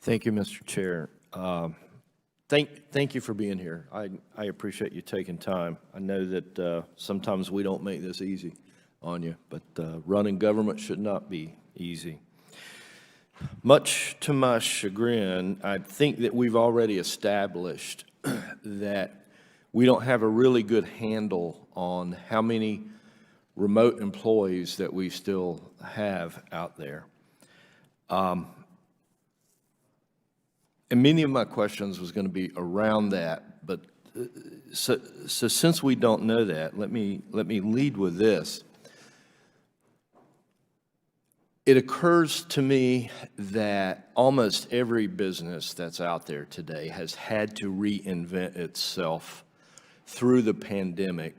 Thank you, Mr. Chair. Thank you for being here. I appreciate you taking time. I know that sometimes we don't make this easy on you, but running government should not be easy. Much to my chagrin, I think that we've already established that we don't have a really good handle on how many remote employees that we still have out there. And many of my questions was going to be around that, but so since we don't know that, let me lead with this. It occurs to me that almost every business that's out there today has had to reinvent itself through the pandemic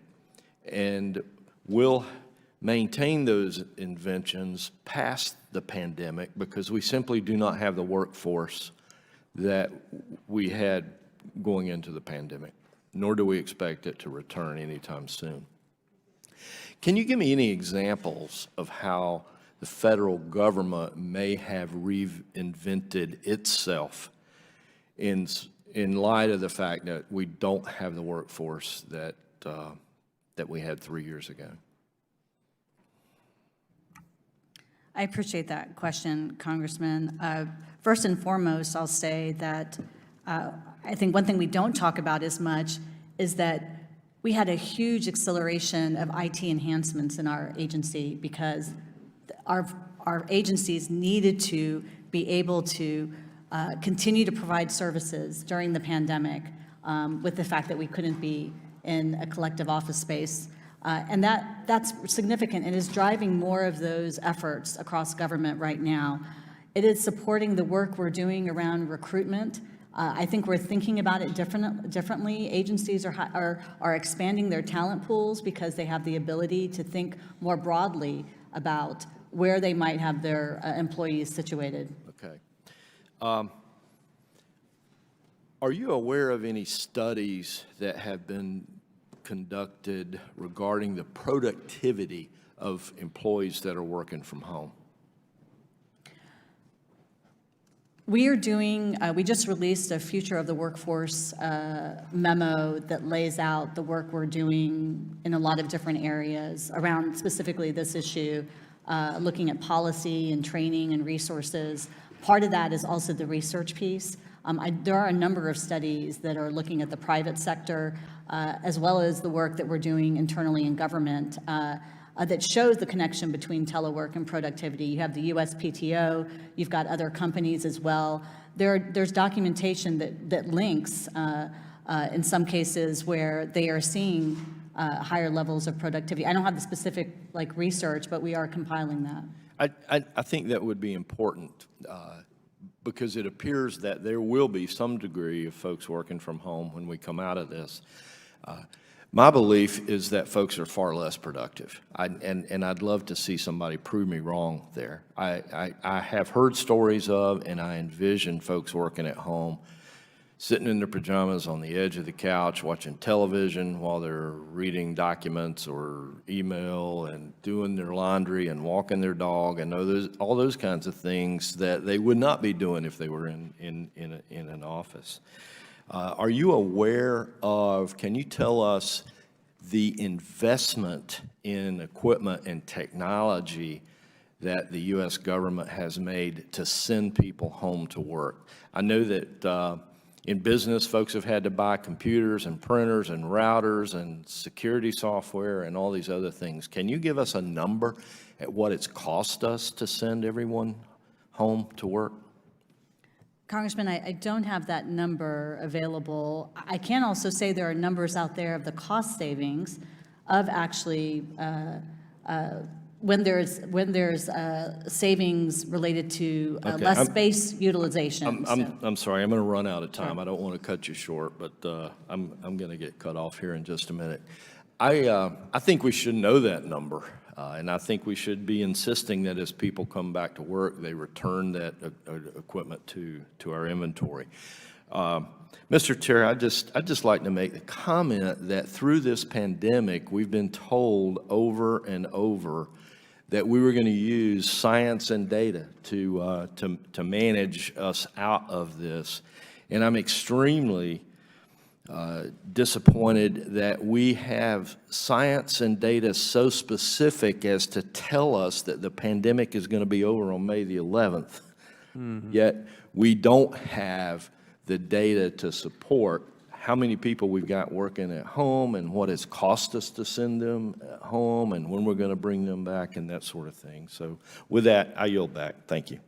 and will maintain those inventions past the pandemic because we simply do not have the workforce that we had going into the pandemic, nor do we expect it to return anytime soon. Can you give me any examples of how the federal government may have reinvented itself in light of the fact that we don't have the workforce that we had 3 years ago? I appreciate that question, Congressman. First and foremost, I'll say that I think one thing we don't talk about as much is that we had a huge acceleration of IT enhancements in our agency because our agencies needed to be able to continue to provide services during the pandemic with the fact that we couldn't be in a collective office space. And that's significant and is driving more of those efforts across government right now. It is supporting the work we're doing around recruitment. I think we're thinking about it differently. Agencies are expanding their talent pools because they have the ability to think more broadly about where they might have their employees situated. Okay. Are you aware of any studies that have been conducted regarding the productivity of employees that are working from home? We are doing, we just released a Future of the Workforce memo that lays out the work we're doing in a lot of different areas around specifically this issue, looking at policy and training and resources. Part of that is also the research piece. There are a number of studies that are looking at the private sector, as well as the work that we're doing internally in government that shows the connection between telework and productivity. You have the USPTO, you've got other companies as well. There's documentation that links, in some cases, where they are seeing higher levels of productivity. I don't have the specific research, but we are compiling that. I think that would be important because it appears that there will be some degree of folks working from home when we come out of this. My belief is that folks are far less productive, and I'd love to see somebody prove me wrong there. I have heard stories of, and I envision folks working at home, sitting in their pajamas on the edge of the couch, watching television while they're reading documents or email and doing their laundry and walking their dog and all those kinds of things that they would not be doing if they were in an office. Are you aware of, can you tell us the investment in equipment and technology that the U.S. government has made to send people home to work? I know that in business, folks have had to buy computers and printers and routers and security software and all these other things. Can you give us a number at what it's cost us to send everyone home to work? Congressman, I don't have that number available. I can also say there are numbers out there of the cost savings of actually when there's savings related to less space utilization. I'm sorry, I'm going to run out of time. Sure. I don't want to cut you short, but I'm going to get cut off here in just a minute. I think we should know that number, and I think we should be insisting that as people come back to work, they return that equipment to our inventory. Mr. Chair, I'd just like to make the comment that through this pandemic, we've been told over and over that we were going to use science and data to manage us out of this. And I'm extremely disappointed that we have science and data so specific as to tell us that the pandemic is going to be over on May the 11th. Yet we don't have the data to support how many people we've got working at home and what it's cost us to send them home and when we're going to bring them back and that sort of thing. So with that, I yield back. Thank you.